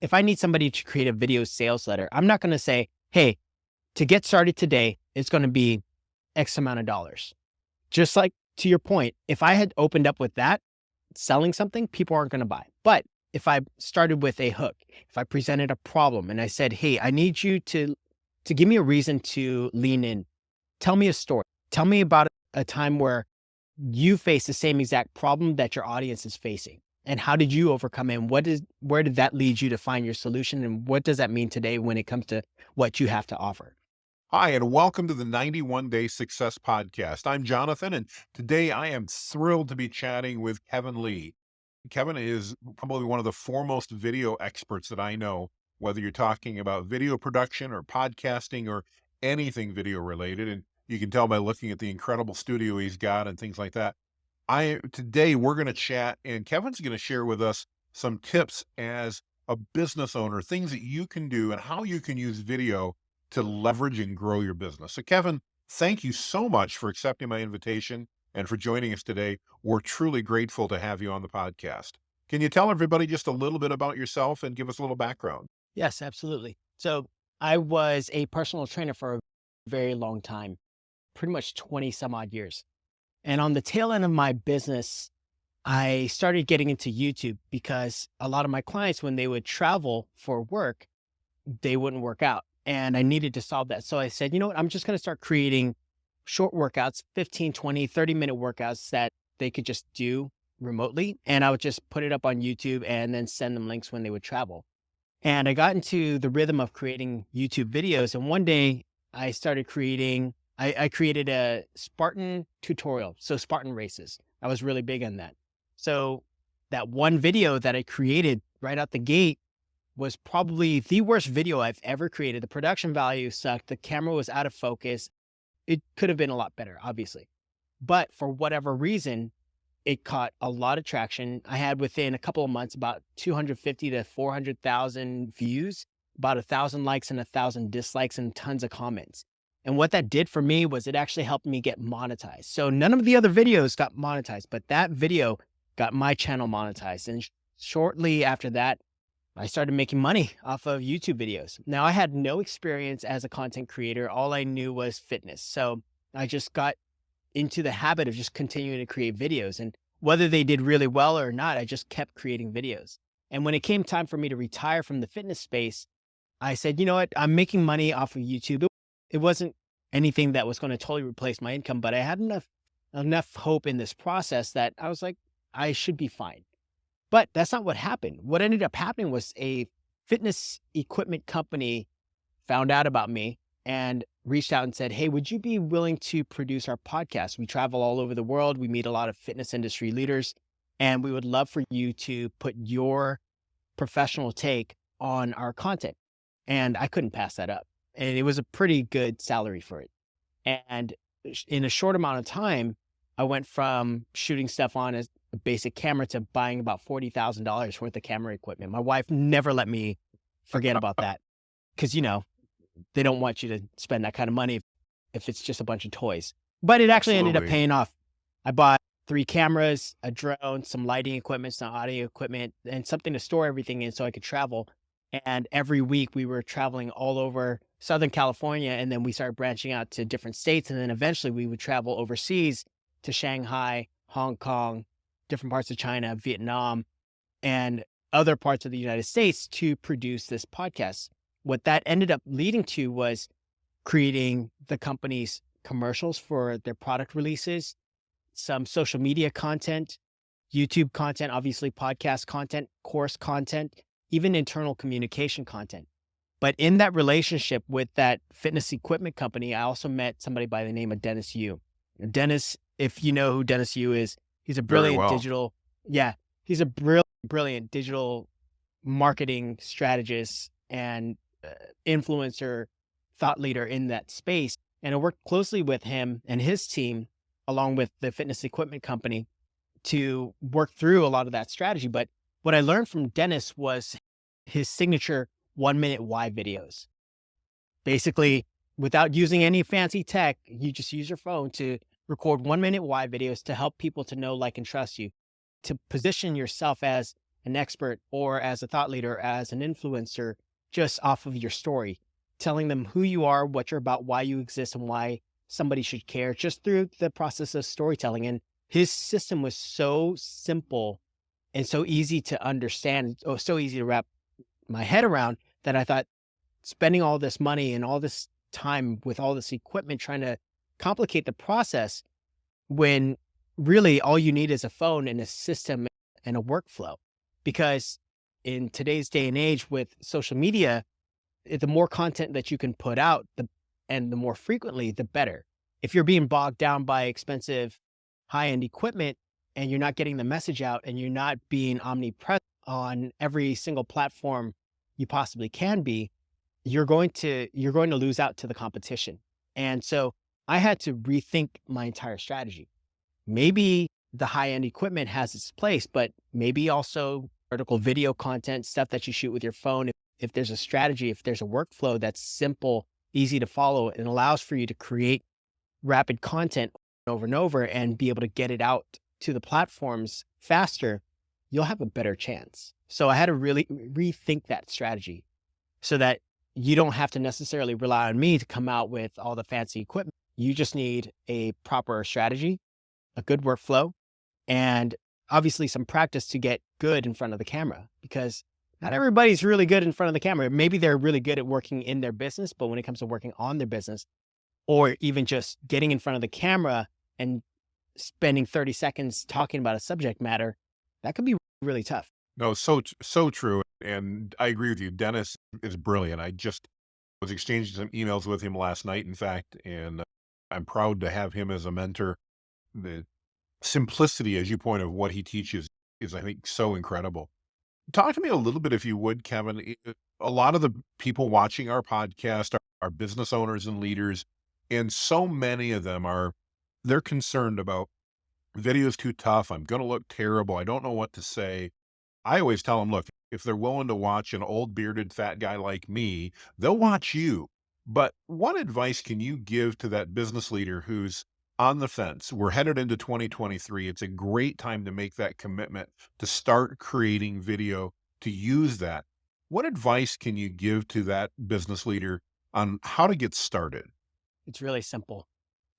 if I need somebody to create a video sales letter, I'm not going to say, hey, to get started today, it's going to be X amount of dollars. Just like to your point, if I had opened up with that, selling something, people aren't going to buy. But if I started with a hook, if I presented a problem and I said, hey, I need you to give me a reason to lean in, tell me a story, tell me about a time where you face the same exact problem that your audience is facing. And how did you overcome it? And where did that lead you to find your solution? And what does that mean today when it comes to what you have to offer? Hi, and welcome to the 91 Day Success Podcast. I'm Jonathan, and today I am thrilled to be chatting with Kevin Lee. Kevin is probably one of the foremost video experts that I know, whether you're talking about video production or podcasting or anything video related. And you can tell by looking at the incredible studio he's got and things like that. Today we're going to chat, and Kevin's going to share with us some tips as a business owner, things that you can do and how you can use video to leverage and grow your business. So Kevin, thank you so much for accepting my invitation and for joining us today. We're truly grateful to have you on the podcast. Can you tell everybody just a little bit about yourself and give us a little background? Yes, absolutely. So I was a personal trainer for a very long time, pretty much 20 some odd years. And on the tail end of my business, I started getting into YouTube because a lot of my clients, when they would travel for work, they wouldn't work out. And I needed to solve that. So I said, you know what? I'm just going to start creating short workouts, 15, 20, 30-minute workouts that they could just do remotely. And I would just put it up on YouTube and then send them links when they would travel. And I got into the rhythm of creating YouTube videos. And one day I started I created a Spartan tutorial. So Spartan races. I was really big on that. So that one video that I created right out the gate was probably the worst video I've ever created. The production value sucked. The camera was out of focus. It could have been a lot better, obviously. But for whatever reason, it caught a lot of traction. I had within a couple of months about 250 to 400,000 views, about 1,000 likes and 1,000 dislikes and tons of comments. And what that did for me was it actually helped me get monetized. So none of the other videos got monetized, but that video got my channel monetized. And shortly after that, I started making money off of YouTube videos. Now, I had no experience as a content creator. All I knew was fitness. So I just got into the habit of just continuing to create videos. And whether they did really well or not, I just kept creating videos. And when it came time for me to retire from the fitness space, I said, you know what? I'm making money off of YouTube. It wasn't anything that was going to totally replace my income, but I had enough hope in this process that I was like, I should be fine. But that's not what happened. What ended up happening was a fitness equipment company found out about me and reached out and said, hey, would you be willing to produce our podcast? We travel all over the world. We meet a lot of fitness industry leaders, and we would love for you to put your professional take on our content. And I couldn't pass that up. And it was a pretty good salary for it. And in a short amount of time, I went from shooting stuff on a basic camera to buying about $40,000 worth of camera equipment. My wife never let me forget about that because, they don't want you to spend that kind of money if it's just a bunch of toys. But it actually ended up Absolutely. paying off. I bought 3 cameras, a drone, some lighting equipment, some audio equipment, and something to store everything in so I could travel. And every week we were traveling all over Southern California, and then we started branching out to different states. And then eventually we would travel overseas to Shanghai, Hong Kong, different parts of China, Vietnam, and other parts of the United States to produce this podcast. What that ended up leading to was creating the company's commercials for their product releases, some social media content, YouTube content, obviously podcast content, course content, even internal communication content. But in that relationship with that fitness equipment company, I also met somebody by the name of Dennis Yu. Dennis, if you know who Dennis Yu is, he's a Very brilliant well. digital, yeah, he's a brilliant digital marketing strategist and influencer thought leader in that space. And I worked closely with him and his team, along with the fitness equipment company, to work through a lot of that strategy. But what I learned from Dennis was his signature 1-minute why videos. Basically, without using any fancy tech, you just use your phone to record 1-minute why videos to help people to know, like, and trust you, to position yourself as an expert or as a thought leader, as an influencer, just off of your story, telling them who you are, what you're about, why you exist, and why somebody should care just through the process of storytelling. And his system was so simple and so easy to understand, or so easy to wrap my head around, that I thought spending all this money and all this time with all this equipment trying to complicate the process when really all you need is a phone and a system and a workflow. Because in today's day and age with social media, the more content that you can put out, and the more frequently, the better. If you're being bogged down by expensive high-end equipment and you're not getting the message out and you're not being omnipresent on every single platform you possibly can be, you're going to lose out to the competition. And so I had to rethink my entire strategy. Maybe the high-end equipment has its place, but maybe also vertical video content, stuff that you shoot with your phone. If there's a strategy, if there's a workflow that's simple, easy to follow, and allows for you to create rapid content over and over and be able to get it out to the platforms faster, you'll have a better chance. So I had to really rethink that strategy so that you don't have to necessarily rely on me to come out with all the fancy equipment. You just need a proper strategy, a good workflow, and obviously some practice to get good in front of the camera, because not everybody's really good in front of the camera. Maybe they're really good at working in their business, but when it comes to working on their business, or even just getting in front of the camera and spending 30 seconds talking about a subject matter, that could be really tough. No, so true, and I agree with you. Dennis is brilliant. I just was exchanging some emails with him last night, in fact, and I'm proud to have him as a mentor. The simplicity, as you point of what he teaches is, I think, so incredible. Talk to me a little bit, if you would, Kevin. A lot of the people watching our podcast are business owners and leaders, and so many of them they're concerned about video's too tough. I'm going to look terrible. I don't know what to say. I always tell them, look, if they're willing to watch an old bearded fat guy like me, they'll watch you. But what advice can you give to that business leader who's on the fence? We're headed into 2023. It's a great time to make that commitment to start creating video, to use that. What advice can you give to that business leader on how to get started? It's really simple.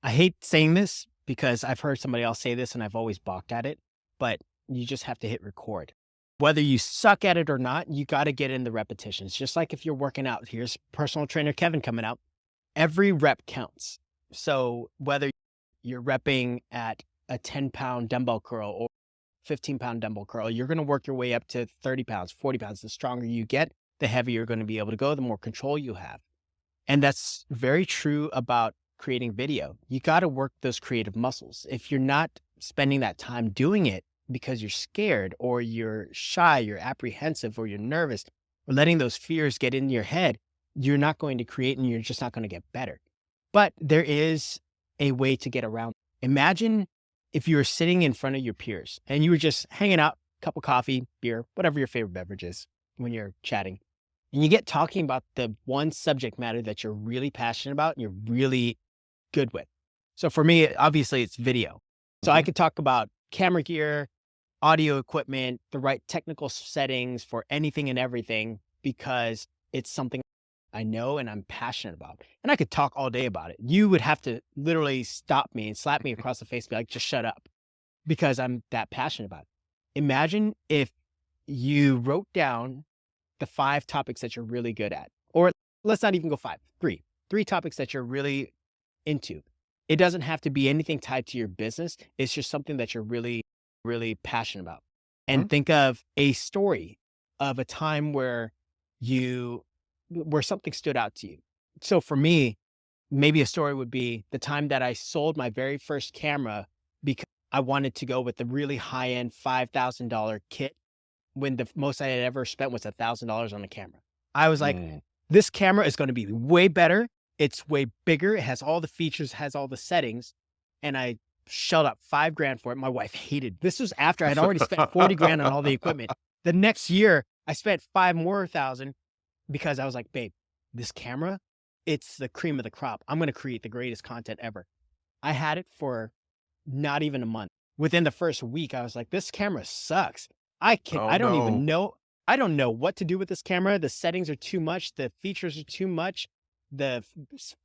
I hate saying this because I've heard somebody else say this and I've always balked at it, but you just have to hit record. Whether you suck at it or not, you got to get in the repetitions. Just like if you're working out, here's personal trainer Kevin coming out. Every rep counts. So whether you're repping at a 10-pound dumbbell curl or 15-pound dumbbell curl, you're going to work your way up to 30 pounds, 40 pounds. The stronger you get, the heavier you're going to be able to go, the more control you have. And that's very true about creating video. You got to work those creative muscles. If you're not spending that time doing it because you're scared or you're shy, you're apprehensive or you're nervous, or letting those fears get in your head, you're not going to create and you're just not going to get better. But there is a way to get around. Imagine if you were sitting in front of your peers and you were just hanging out, cup of coffee, beer, whatever your favorite beverage is when you're chatting, and you get talking about the one subject matter that you're really passionate about and you're really good with. So for me, obviously it's video. So I Mhm. could talk about camera gear, audio equipment, the right technical settings for anything and everything, because it's something I know and I'm passionate about. And I could talk all day about it. You would have to literally stop me and slap me across the face and be like, just shut up, because I'm that passionate about it. Imagine if you wrote down the 5 topics that you're really good at, or let's not even go 5, 3 topics that you're really into. It doesn't have to be anything tied to your business. It's just something that you're really, really passionate about. And Mhm. think of a story of a time where something stood out to you. So for me, maybe a story would be the time that I sold my very first camera because I wanted to go with the really high end $5,000 kit when the most I had ever spent was $1,000 on a camera. I was like, Mm. this camera is going to be way better. It's way bigger. It has all the features, has all the settings. And I shelled out 5 grand for it. My wife hated. This was after I had already spent 40 grand on all the equipment. The next year, I spent 5 more thousand because I was like, babe, this camera, it's the cream of the crop. I'm going to create the greatest content ever. I had it for not even a month. Within the first week, I was like, this camera sucks. Oh, I don't no. even know. I don't know what to do with this camera. The settings are too much. The features are too much.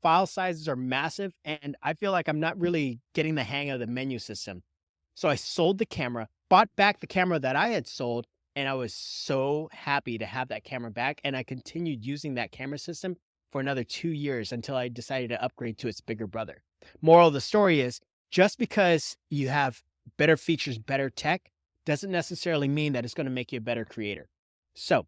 File sizes are massive. And I feel like I'm not really getting the hang of the menu system. So I sold the camera, bought back the camera that I had sold. And I was so happy to have that camera back. And I continued using that camera system for another 2 years until I decided to upgrade to its bigger brother. Moral of the story is just because you have better features, better tech, doesn't necessarily mean that it's going to make you a better creator. So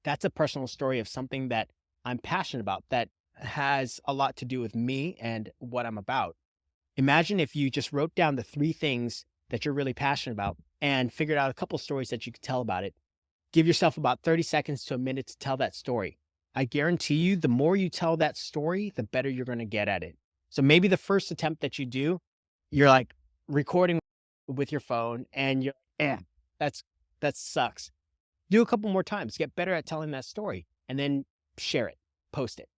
that's a personal story of something that I'm passionate about that has a lot to do with me and what I'm about. Imagine if you just wrote down the three things that you're really passionate about and figured out a couple stories that you could tell about it. Give yourself about 30 seconds to a minute to tell that story. I guarantee you, the more you tell that story, the better you're going to get at it. So maybe the first attempt that you do, you're like recording with your phone and you're, eh, that's, that sucks. Do a couple more times, get better at telling that story, and then share it, post it.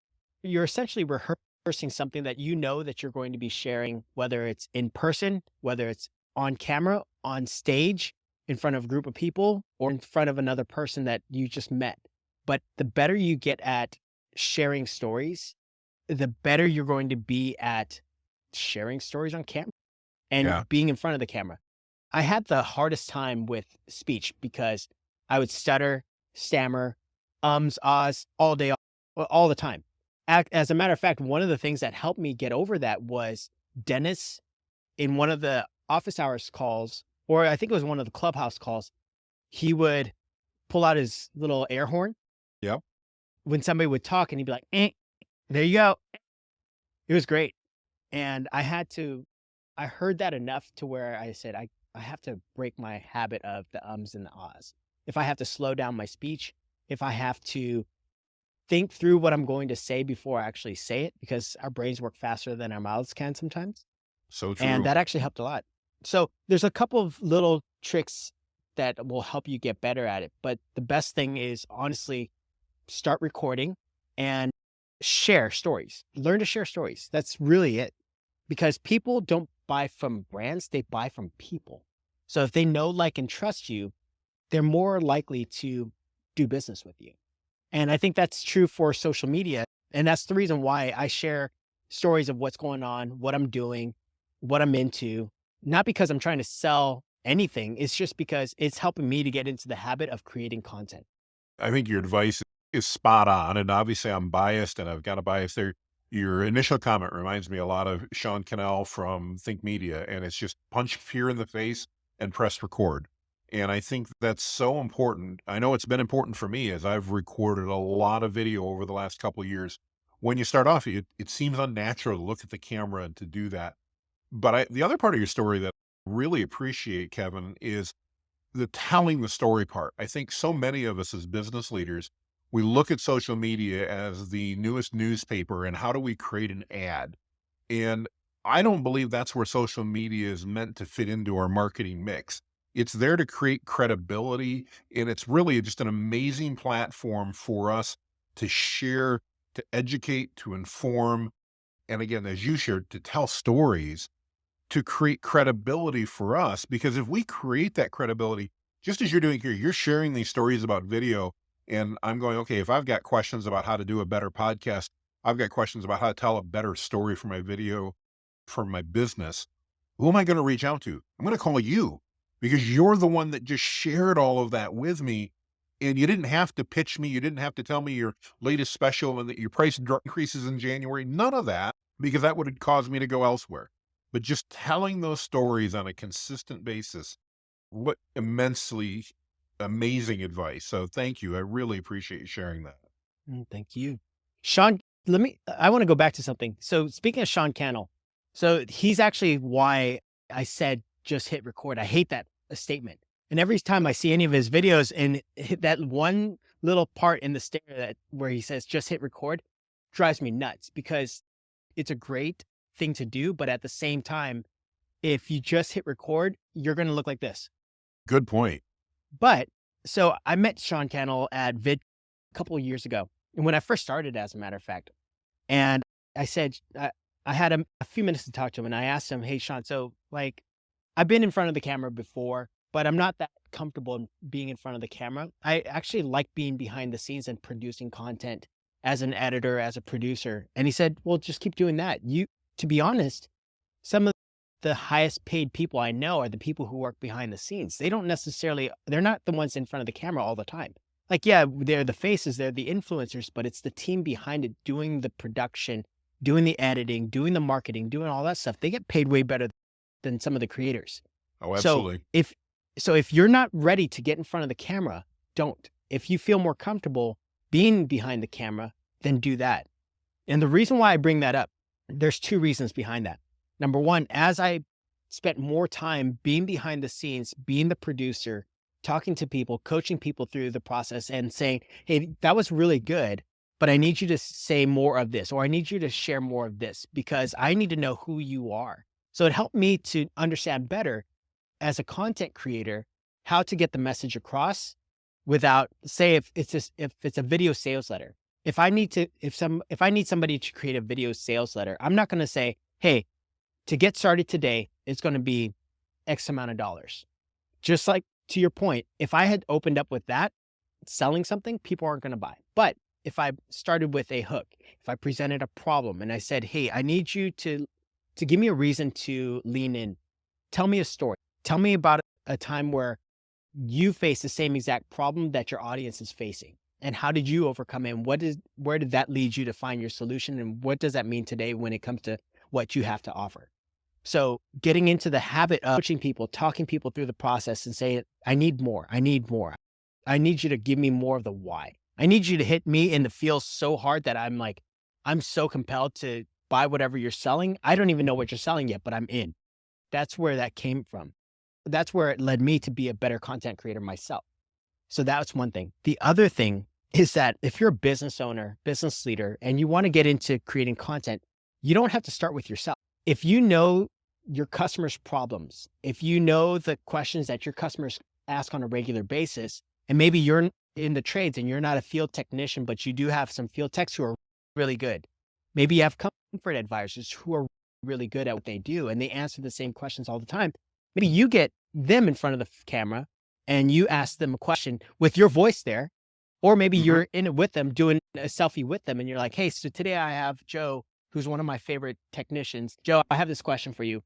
You're essentially rehearsing something that you know that you're going to be sharing, whether it's in person, whether it's on camera, on stage, in front of a group of people, or in front of another person that you just met. But the better you get at sharing stories, the better you're going to be at sharing stories on camera Yeah. and being in front of the camera. I had the hardest time with speech because I would stutter, stammer, ahs all day, all the time. As a matter of fact, one of the things that helped me get over that was Dennis in one of the office hours calls, or I think it was one of the clubhouse calls. He would pull out his little air horn Yep. when somebody would talk and he'd be like, there you go. It was great. And I heard that enough to where I said, I have to break my habit of the ums and the ahs. If I have to slow down my speech, if I have to think through what I'm going to say before I actually say it, because our brains work faster than our mouths can sometimes. So And true. that actually helped a lot. So there's a couple of little tricks that will help you get better at it. But the best thing is honestly start recording and share stories. Learn to share stories. That's really it. Because people don't buy from brands, they buy from people. So if they know, like, and trust you, they're more likely to do business with you. And I think that's true for social media. And that's the reason why I share stories of what's going on, what I'm doing, what I'm into, not because I'm trying to sell anything. It's just because it's helping me to get into the habit of creating content. I think your advice is spot on, and obviously I'm biased, and I've got a bias there. Your initial comment reminds me a lot of Sean Cannell from Think Media, and it's just punch fear in the face and press record. And I think that's so important. I know it's been important for me as I've recorded a lot of video over the last couple of years. When you start off, it seems unnatural to look at the camera and to do that. But the other part of your story that I really appreciate, Kevin, is the telling the story part. I think so many of us as business leaders, we look at social media as the newest newspaper and how do we create an ad? And I don't believe that's where social media is meant to fit into our marketing mix. It's there to create credibility, and it's really just an amazing platform for us to share, to educate, to inform, and again, as you shared, to tell stories to create credibility for us. Because if we create that credibility, just as you're doing here, you're sharing these stories about video. And I'm going, okay, if I've got questions about how to do a better podcast, I've got questions about how to tell a better story for my video, for my business. Who am I going to reach out to? I'm going to call you because you're the one that just shared all of that with me. And you didn't have to pitch me. You didn't have to tell me your latest special and that your price increases in January. None of that, because that would have caused me to go elsewhere. But just telling those stories on a consistent basis, what immensely amazing advice. So thank you. I really appreciate you sharing that. Thank you. Sean, I want to go back to something. So speaking of Sean Cannell, so he's actually why I said just hit record. I hate that statement. And every time I see any of his videos and hit that one little part in the stare that where he says just hit record drives me nuts because it's a great thing to do. But at the same time, if you just hit record, you're going to look like this. Good point. But so I met Sean Cannell at Vid a couple of years ago. And when I first started, as a matter of fact, and I said, I had a few minutes to talk to him and I asked him, hey, Sean, so like I've been in front of the camera before, but I'm not that comfortable in being in front of the camera. I actually like being behind the scenes and producing content as an editor, as a producer. And he said, well, just keep doing that. To be honest, some of the highest paid people I know are the people who work behind the scenes. They're not the ones in front of the camera all the time. Like, yeah, they're the faces, they're the influencers, but it's the team behind it doing the production, doing the editing, doing the marketing, doing all that stuff. They get paid way better than some of the creators. Oh, So absolutely. if you're not ready to get in front of the camera, don't. If you feel more comfortable being behind the camera, then do that. And the reason why I bring that up, there's two reasons behind that. Number one, as I spent more time being behind the scenes, being the producer, talking to people, coaching people through the process and saying, hey, that was really good, but I need you to say more of this, or I need you to share more of this because I need to know who you are. So it helped me to understand better as a content creator how to get the message across without, say, if it's a video sales letter. If I need somebody to create a video sales letter, I'm not going to say, hey, to get started today, it's going to be X amount of dollars. Just like to your point, if I had opened up with that, selling something, people aren't going to buy. But if I started with a hook, if I presented a problem and I said, hey, I need you to give me a reason to lean in, tell me a story, tell me about a time where you face the same exact problem that your audience is facing. And how did you overcome it? And where did that lead you to find your solution? And what does that mean today when it comes to what you have to offer? So getting into the habit of coaching people, talking people through the process and saying, I need more. I need more. I need you to give me more of the why. I need you to hit me in the feels so hard that I'm so compelled to buy whatever you're selling. I don't even know what you're selling yet, but I'm in. That's where that came from. That's where it led me to be a better content creator myself. So that's one thing. The other thing is that if you're a business owner, business leader, and you want to get into creating content, you don't have to start with yourself. If you know your customers' problems, if you know the questions that your customers ask on a regular basis, and maybe you're in the trades and you're not a field technician, but you do have some field techs who are really good. Maybe you have comfort advisors who are really good at what they do and they answer the same questions all the time. Maybe you get them in front of the camera and you ask them a question with your voice there, or maybe Hmm. you're in it with them doing a selfie with them and you're like, hey, so today I have Joe, who's one of my favorite technicians. Joe, I have this question for you.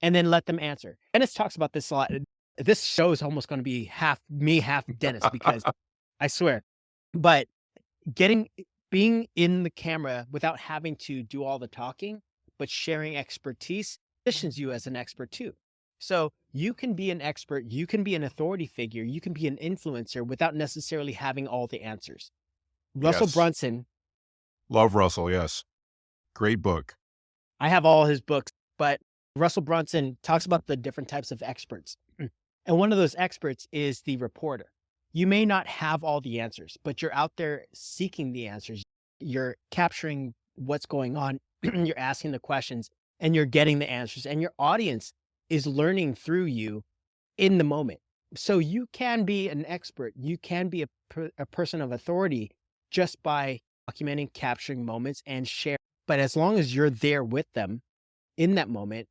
And then let them answer. Dennis talks about this a lot. This show is almost going to be half me, half Dennis, because I swear, but getting, being in the camera without having to do all the talking, but sharing expertise positions you as an expert too. So you can be an expert, you can be an authority figure, you can be an influencer without necessarily having all the answers. Russell Yes. Brunson, Love Russell. Yes. Great book. I have all his books, but Russell Brunson talks about the different types of experts. And one of those experts is the reporter. You may not have all the answers, but you're out there seeking the answers. You're capturing what's going on. You're asking the questions and you're getting the answers, and your audience is learning through you in the moment. So you can be an expert. You can be a person of authority just by documenting, capturing moments and share. But as long as you're there with them in that moment,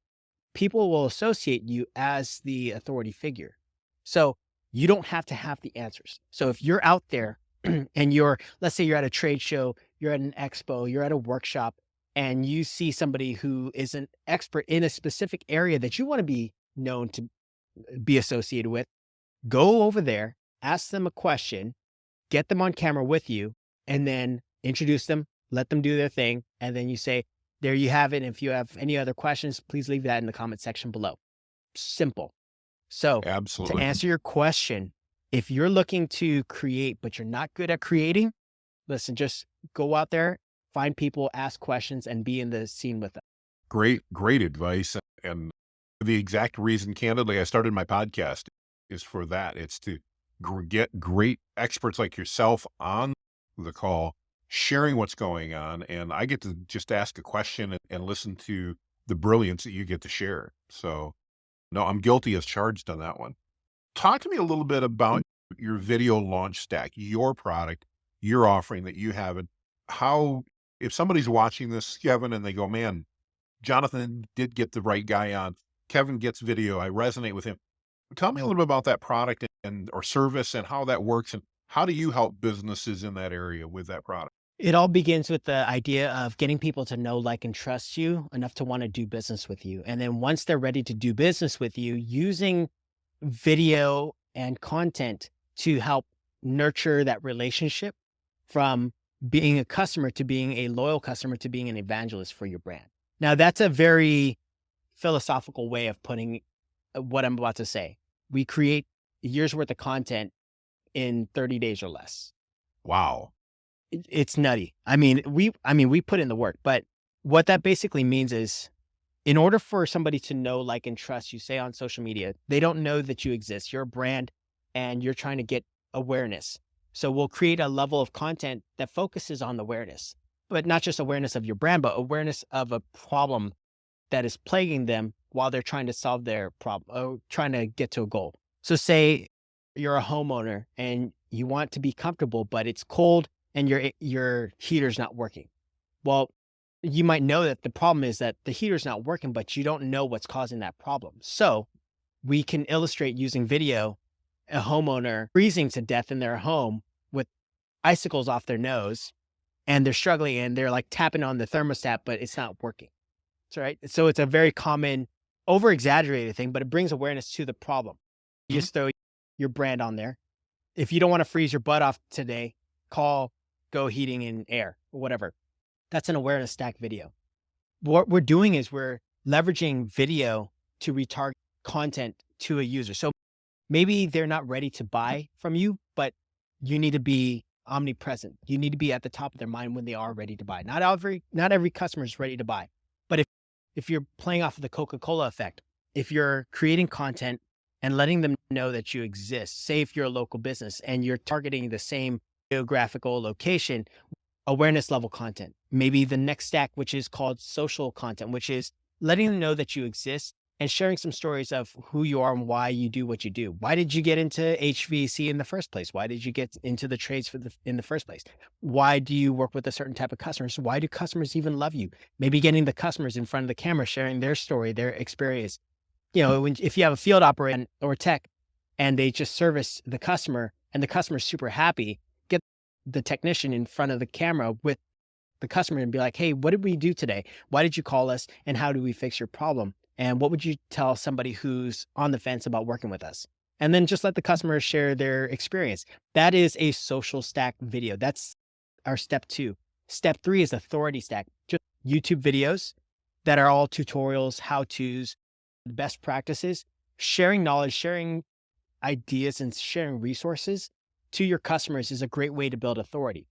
people will associate you as the authority figure. So you don't have to have the answers. So if you're out there and let's say you're at a trade show, you're at an expo, you're at a workshop, and you see somebody who is an expert in a specific area that you want to be known to be associated with, go over there, ask them a question, get them on camera with you, and then introduce them, let them do their thing. And then you say, there you have it. If you have any other questions, please leave that in the comment section below. Simple. So to Absolutely. answer your question, if you're looking to create, but you're not good at creating, listen, just go out there, find people, ask questions, and be in the scene with them. Great advice. And the exact reason, candidly, I started my podcast is for that. It's to get great experts like yourself on the call, sharing what's going on. And I get to just ask a question and listen to the brilliance that you get to share. So, no, I'm guilty as charged on that one. Talk to me a little bit about your video launch stack, your product, your offering that you have, and how, if somebody's watching this, Kevin, and they go, man, Jonathan did get the right guy on. Kevin gets video. I resonate with him. Tell me a little bit about that product and or service and how that works, and how do you help businesses in that area with that product? It all begins with the idea of getting people to know, like, and trust you enough to want to do business with you. And then once they're ready to do business with you, using video and content to help nurture that relationship from being a customer to being a loyal customer to being an evangelist for your brand. Now, that's a very philosophical way of putting what I'm about to say. We create a year's worth of content in 30 days or less. Wow. It's nutty. I mean, we put in the work, but what that basically means is in order for somebody to know, like, and trust you, say on social media, they don't know that you exist. You're a brand and you're trying to get awareness. So we'll create a level of content that focuses on awareness, but not just awareness of your brand, but awareness of a problem that is plaguing them while they're trying to solve their problem or trying to get to a goal. So say you're a homeowner and you want to be comfortable, but it's cold and your heater's not working. Well, you might know that the problem is that the heater's not working, but you don't know what's causing that problem. So we can illustrate using video a homeowner freezing to death in their home with icicles off their nose and they're struggling and they're like tapping on the thermostat, but it's not working. That's right. So it's a very common, over exaggerated thing, but it brings awareness to the problem. You Mhm. just throw your brand on there. If you don't want to freeze your butt off today, call Go Heating and Air or whatever. That's an awareness stack video. What we're doing is we're leveraging video to retarget content to a user. So maybe they're not ready to buy from you, but you need to be omnipresent. You need to be at the top of their mind when they are ready to buy. Not every customer is ready to buy. But if you're playing off of the Coca-Cola effect, if you're creating content and letting them know that you exist, say if you're a local business and you're targeting the same geographical location, awareness level content. Maybe the next stack, which is called social content, which is letting them know that you exist and sharing some stories of who you are and why you do what you do. Why did you get into HVAC in the first place? Why did you get into the trades in the first place? Why do you work with a certain type of customers? Why do customers even love you? Maybe getting the customers in front of the camera, sharing their story, their experience. If you have a field operator or tech and they just service the customer and the customer's super happy, get the technician in front of the camera with the customer and be like, hey, what did we do today? Why did you call us? And how do we fix your problem? And what would you tell somebody who's on the fence about working with us? And then just let the customer share their experience. That is a social stack video. That's our step two. Step three is authority stack, just YouTube videos that are all tutorials, how to's, best practices, sharing knowledge, sharing ideas, and sharing resources to your customers is a great way to build authority.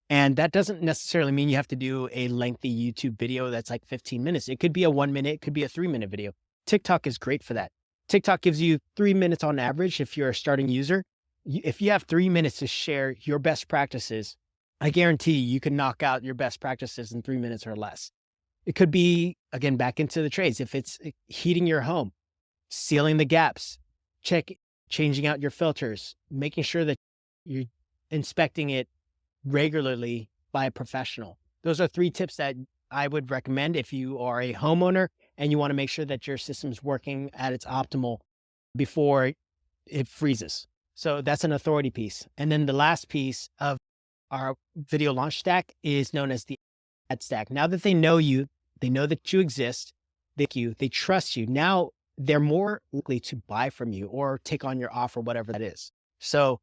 And that doesn't necessarily mean you have to do a lengthy YouTube video that's like 15 minutes. It could be a 1 minute, it could be a 3 minute video. TikTok is great for that. TikTok gives you 3 minutes on average if you're a starting user. If you have 3 minutes to share your best practices, I guarantee you can knock out your best practices in 3 minutes or less. It could be, again, back into the trades. If it's heating your home, sealing the gaps, changing out your filters, making sure that you're inspecting it regularly by a professional. Those are 3 tips that I would recommend if you are a homeowner and you want to make sure that your system's working at its optimal before it freezes. So that's an authority piece. And then the last piece of our video launch stack is known as the ad stack. Now that they know you, they know that you exist, they trust you. Now they're more likely to buy from you or take on your offer, whatever that is. So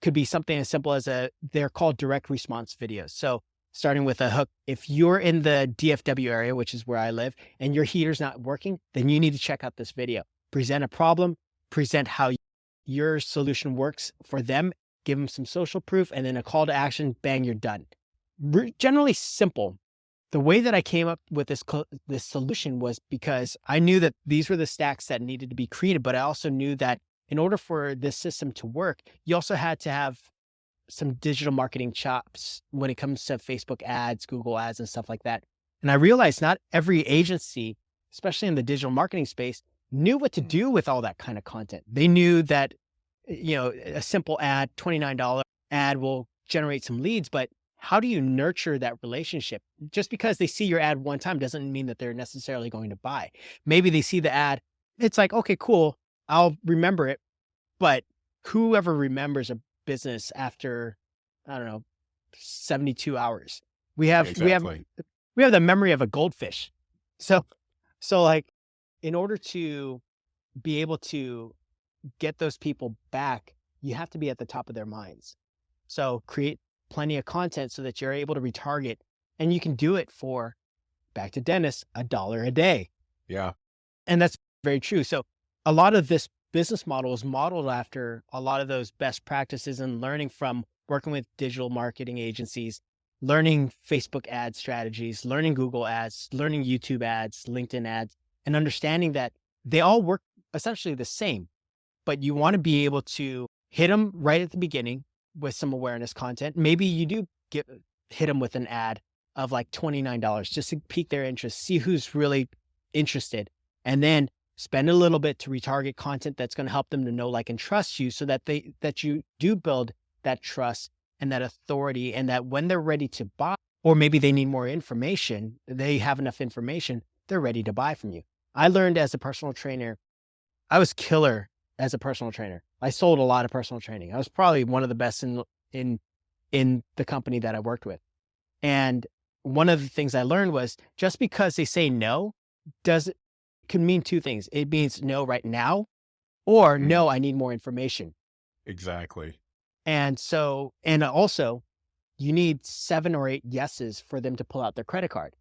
could be something as simple as they're called direct response videos. So starting with a hook, if you're in the DFW area, which is where I live, and your heater's not working, then you need to check out this video. Present a problem, present how your solution works for them, give them some social proof, and then a call to action, bang, you're done. Generally simple. The way that I came up with this solution was because I knew that these were the stacks that needed to be created, but I also knew that in order for this system to work, you also had to have some digital marketing chops when it comes to Facebook ads, Google ads, and stuff like that. And I realized not every agency, especially in the digital marketing space, knew what to do with all that kind of content. They knew that, a simple ad, $29 ad will generate some leads, but how do you nurture that relationship? Just because they see your ad one time doesn't mean that they're necessarily going to buy. Maybe they see the ad, it's like, okay, cool. I'll remember it, but whoever remembers a business after, I don't know, 72 hours? We Yeah, have we have exactly. we have the memory of a goldfish. So like, in order to be able to get those people back, you have to be at the top of their minds. So create plenty of content so that you're able to retarget, and you can do it for, back to Dennis, $1 a day. Yeah. And that's very true. So a lot of this business model is modeled after a lot of those best practices and learning from working with digital marketing agencies, learning Facebook ad strategies, learning Google ads, learning YouTube ads, LinkedIn ads, and understanding that they all work essentially the same, but you want to be able to hit them right at the beginning with some awareness content. Maybe you do hit them with an ad of like $29 just to pique their interest, see who's really interested, and then spend a little bit to retarget content that's going to help them to know, like, and trust you, so that you do build that trust and that authority, and that when they're ready to buy, or maybe they need more information, they have enough information, they're ready to buy from you. I learned as a personal trainer, I was killer as a personal trainer. I sold a lot of personal training. I was probably one of the best in in the company that I worked with. And one of the things I learned was, just because they say no does can mean two things. It means no right now, or Mhm. no, I need more information. Exactly. And so, and also, you need 7 or 8 yeses for them to pull out their credit card.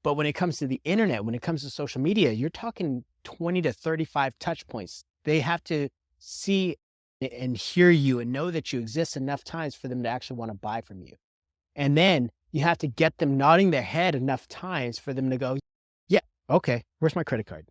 But when it comes to the internet, when it comes to social media, you're talking 20 to 35 touch points. They have to see and hear you and know that you exist enough times for them to actually want to buy from you. And then you have to get them nodding their head enough times for them to go, yeah, okay, where's my credit card?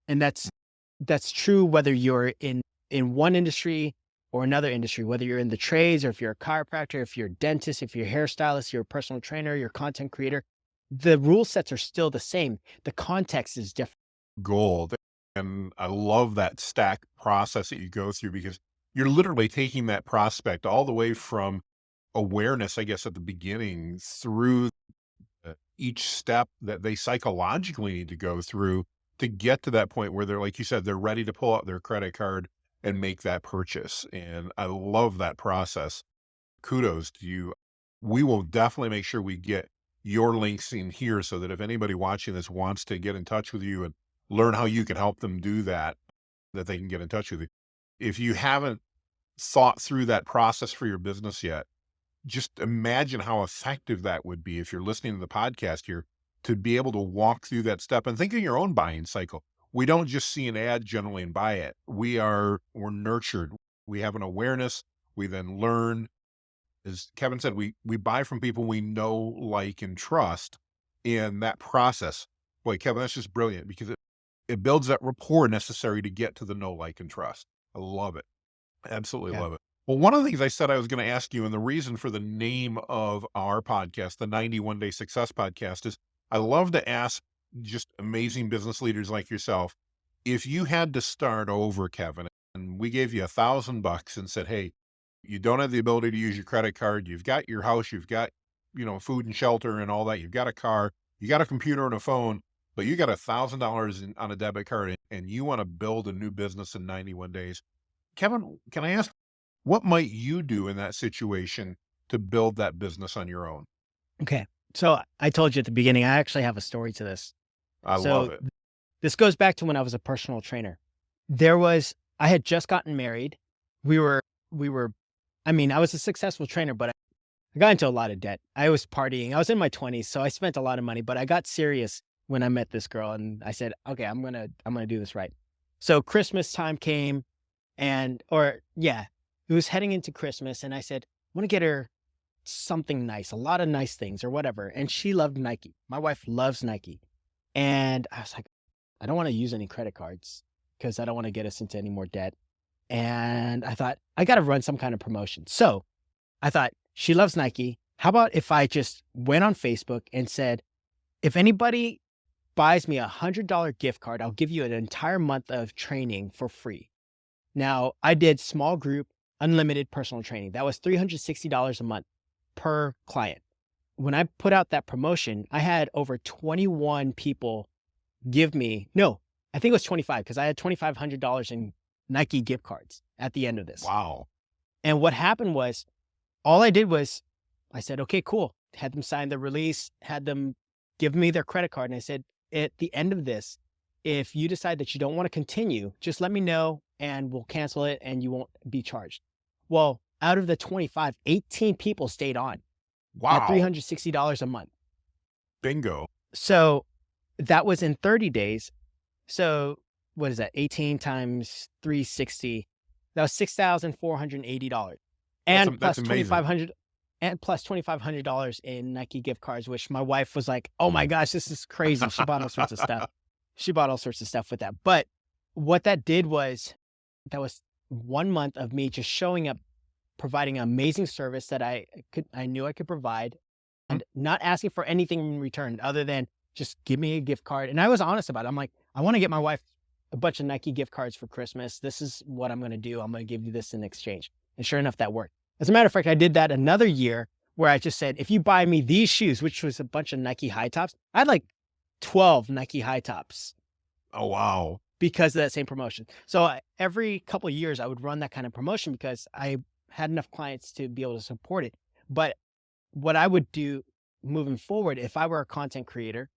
And that's true whether you're in one industry or another industry, whether you're in the trades, or if you're a chiropractor, if you're a dentist, if you're a hairstylist, you're a personal trainer, you're a content creator. The rule sets are still the same. The context is different. Gold. And I love that stack process that you go through because you're literally taking that prospect all the way from awareness, I guess, at the beginning through each step that they psychologically need to go through to get to that point where they're, like you said, they're ready to pull out their credit card and make that purchase. And I love that process. Kudos to you. We will definitely make sure we get your links in here so that if anybody watching this wants to get in touch with you and learn how you can help them do that, that they can get in touch with you. If you haven't thought through that process for your business yet, just imagine how effective that would be if you're listening to the podcast here to be able to walk through that step and think of your own buying cycle. We don't just see an ad generally and buy it. We're nurtured. We have an awareness. We then learn. As Kevin said, we buy from people we know, like, and trust in that process. Boy, Kevin, that's just brilliant because it builds that rapport necessary to get to the know, like, and trust. I love it. Absolutely Yeah. love it. Well, one of the things I said I was going to ask you, and the reason for the name of our podcast, the 91 Day Success Podcast, is I love to ask just amazing business leaders like yourself, if you had to start over, Kevin, and we gave you $1,000 and said, hey, you don't have the ability to use your credit card. You've got your house, you've got, food and shelter and all that. You've got a car, you got a computer and a phone, but you got $1,000 on a debit card and you want to build a new business in 91 days. Kevin, can I ask, what might you do in that situation to build that business on your own? Okay. So I told you at the beginning, I actually have a story to this. I love So it. this goes back to when I was a personal trainer. I had just gotten married. We were, we were, I mean, I was a successful trainer, but I got into a lot of debt. I was partying. I was in my 20s, so I spent a lot of money, but I got serious when I met this girl, and I said, "Okay, I'm going to do this right." So Christmas time came, or yeah, it was heading into Christmas, and I said, "I want to get her something nice, a lot of nice things or whatever." And she loved Nike. My wife loves Nike. And I was like, I don't want to use any credit cards because I don't want to get us into any more debt. And I thought, I got to run some kind of promotion. So I thought, she loves Nike. How about if I just went on Facebook and said, if anybody buys me $100 gift card, I'll give you an entire month of training for free. Now, I did small group, unlimited personal training. That was $360 a month per client. When I put out that promotion, I had over 21 people give me, no, I think it was 25 because I had $2,500 in Nike gift cards at the end of this. Wow. And what happened was, all I did was I said, okay, cool. Had them sign the release, had them give me their credit card. And I said, at the end of this, if you decide that you don't want to continue, just let me know and we'll cancel it and you won't be charged. Well, out of the 25, 18 people stayed on at Wow. $360 a month. Bingo. So that was in 30 days. So what is that? 18 times 360. That was $6,480. And That's plus amazing. 2,500 and plus $2,500 in Nike gift cards, which my wife was like, "Oh my gosh, this is crazy." She bought all sorts of stuff. She bought all sorts of stuff with that. But what that did was that was 1 month of me just showing up, providing amazing service that I knew I could provide Mhm. and not asking for anything in return other than just give me a gift card. And I was honest about it. I'm like, I want to get my wife a bunch of Nike gift cards for Christmas. This is what I'm going to do. I'm going to give you this in exchange. And sure enough, that worked. As a matter of fact, I did that another year where I just said, if you buy me these shoes, which was a bunch of Nike high tops, I had like 12 Nike high tops Oh, wow. because of that same promotion. So every couple of years, I would run that kind of promotion because I had enough clients to be able to support it. But what I would do moving forward, if I were a content creator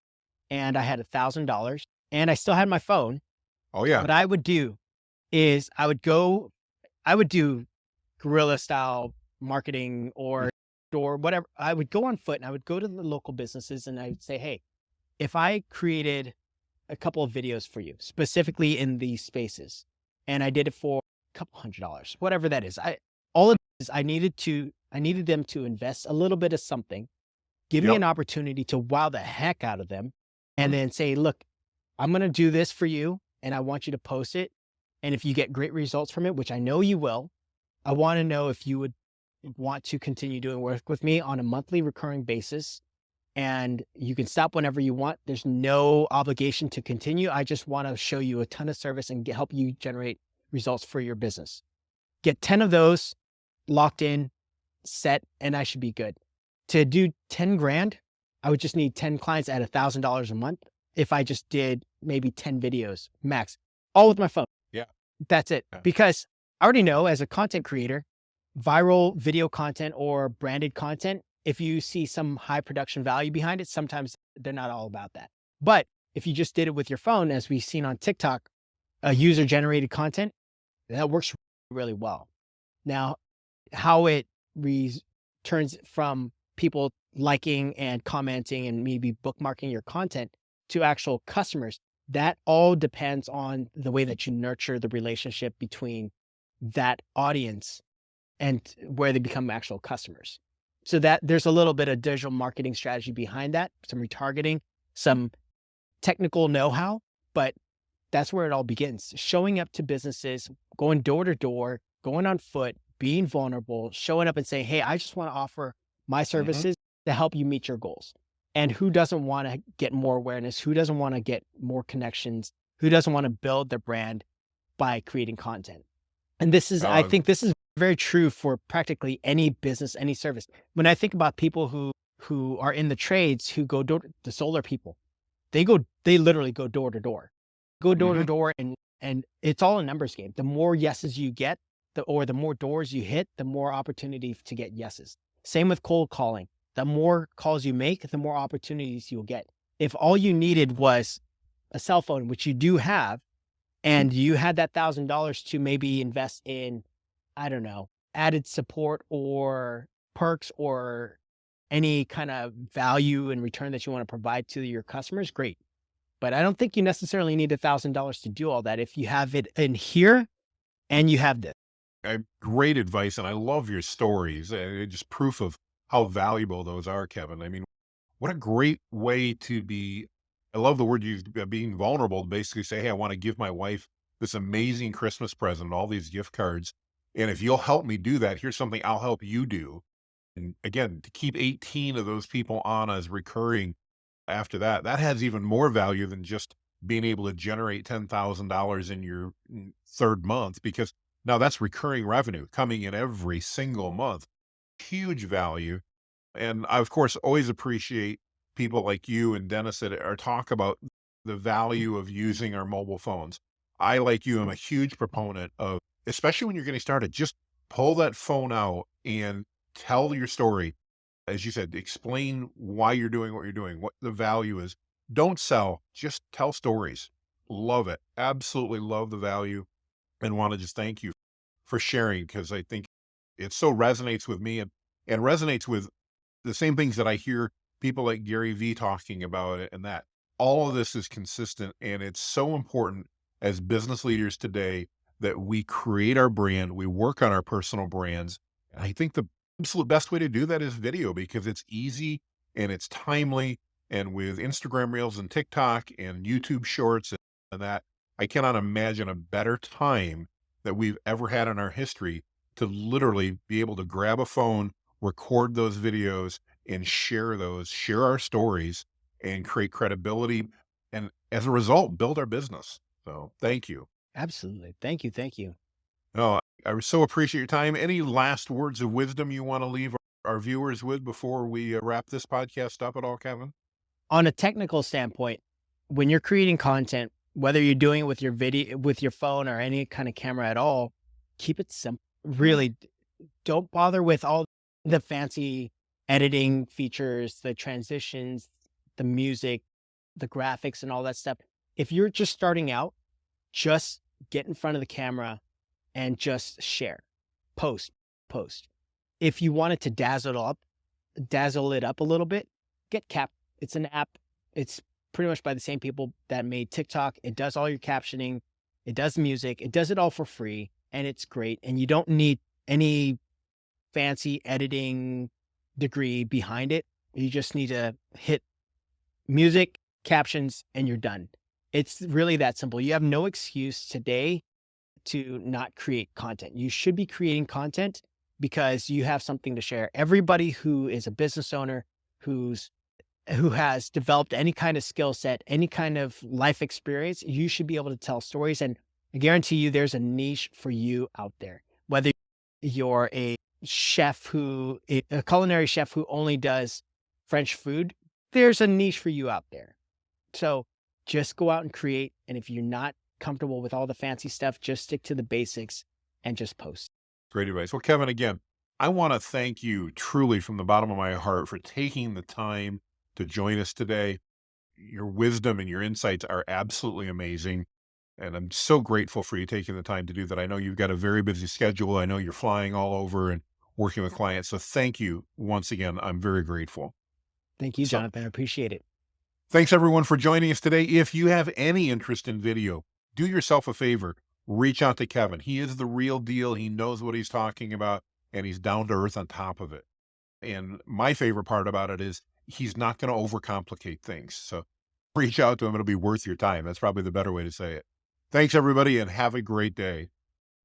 and I had $1,000 and I still had my phone, Oh, yeah. what I would do is I would do guerrilla style marketing or whatever. I would go on foot and I would go to the local businesses and I would say, hey, if I created a couple of videos for you, specifically in these spaces, and I did it for a couple $100, whatever that is. All it is I needed them to invest a little bit of something, give me Yep. an opportunity to wow the heck out of them, and Mhm. then say, look, I'm going to do this for you and I want you to post it. And if you get great results from it, which I know you will, I want to know if you would want to continue doing work with me on a monthly recurring basis. And you can stop whenever you want. There's no obligation to continue. I just want to show you a ton of service and help you generate results for your business. Get 10 of those locked in, set, and I should be good. To do 10 grand, I would just need 10 clients at $1,000 a month. If I just did maybe 10 videos max, all with my phone. Yeah. That's it. Yeah. Because I already know as a content creator, viral video content or branded content, if you see some high production value behind it, sometimes they're not all about that. But if you just did it with your phone, as we've seen on TikTok, user generated content, that works really well. Now, how it turns from people liking and commenting and maybe bookmarking your content to actual customers, that all depends on the way that you nurture the relationship between that audience and where they become actual customers. So that there's a little bit of digital marketing strategy behind that, some retargeting, some technical know-how, but that's where it all begins. Showing up to businesses, going door to door, going on foot, being vulnerable, showing up and saying, hey, I just want to offer my Mhm. services to help you meet your goals. And who doesn't want to get more awareness? Who doesn't want to get more connections? Who doesn't want to build their brand by creating content? And I Uh, think this is very true for practically any business, any service. When I think about people who are in the trades, who go door, the solar people, they literally go door to mhm. door, and it's all a numbers game. The more yeses you get, the more doors you hit, the more opportunity to get yeses. Same with cold calling. The more calls you make, the more opportunities you'll get. If all you needed was a cell phone, which you do have, and you had that $1,000 to maybe invest in, I don't know, added support or perks or any kind of value and return that you want to provide to your customers, great. But I don't think you necessarily need $1,000 to do all that if you have it in here and you have this. Great advice, and I love your stories. Just proof of how valuable those are, Kevin. I mean, what a great way to be. I love the word you used, being vulnerable. To basically say, "Hey, I want to give my wife this amazing Christmas present, all these gift cards, and if you'll help me do that, here's something I'll help you do." And again, to keep 18 of those people on as recurring after that, that has even more value than just being able to generate $10,000 in your third month, because now that's recurring revenue coming in every single month. Huge value. And I, of course, always appreciate people like you and Dennis that are talk about the value of using our mobile phones. I, like you, am a huge proponent of, especially when you're getting started, just pull that phone out and tell your story. As you said, explain why you're doing what you're doing, what the value is. Don't sell, just tell stories. Love it. Absolutely love the value, and want to just thank you for sharing, because I think it so resonates with me, and resonates with the same things that I hear people like Gary V talking about it, and that all of this is consistent. And it's so important as business leaders today that we create our brand, we work on our personal brands. And I think the absolute best way to do that is video, because it's easy and it's timely. And with Instagram Reels and TikTok and YouTube Shorts and that, I cannot imagine a better time that we've ever had in our history to literally be able to grab a phone, record those videos, and share our stories, and create credibility. And as a result, build our business. So thank you. Absolutely. Thank you. Thank you. No, I so appreciate your time. Any last words of wisdom you want to leave our viewers with before we wrap this podcast up at all, Kevin? On a technical standpoint, when you're creating content, whether you're doing it with your video, with your phone or any kind of camera at all, keep it simple. Really, don't bother with all the fancy editing features, the transitions, the music, the graphics, and all that stuff. If you're just starting out, just get in front of the camera and just share, post, post. If you wanted to dazzle it up a little bit, get Cap. It's an app. It's pretty much by the same people that made TikTok. It does all your captioning. It does music. It does it all for free, and it's great. And you don't need any fancy editing degree behind it. You just need to hit music, captions, and you're done. It's really that simple. You have no excuse today to not create content. You should be creating content because you have something to share. Everybody who is a business owner, who has developed any kind of skill set, any kind of life experience, you should be able to tell stories. And I guarantee you there's a niche for you out there. Whether you're a culinary chef who only does French food, there's a niche for you out there. So just go out and create. And if you're not comfortable with all the fancy stuff, just stick to the basics and just post. Great advice. Well, Kevin, again, I want to thank you truly from the bottom of my heart for taking the time to join us today. Your wisdom and your insights are absolutely amazing. And I'm so grateful for you taking the time to do that. I know you've got a very busy schedule. I know you're flying all over and working with clients. So thank you once again. I'm very grateful. Thank you, So Jonathan. I appreciate it. thanks everyone for joining us today. If you have any interest in video, do yourself a favor, reach out to Kevin. He is the real deal. He knows what he's talking about, and he's down to earth on top of it. And my favorite part about it is he's not going to overcomplicate things. So reach out to him. It'll be worth your time. That's probably the better way to say it. Thanks everybody, and have a great day.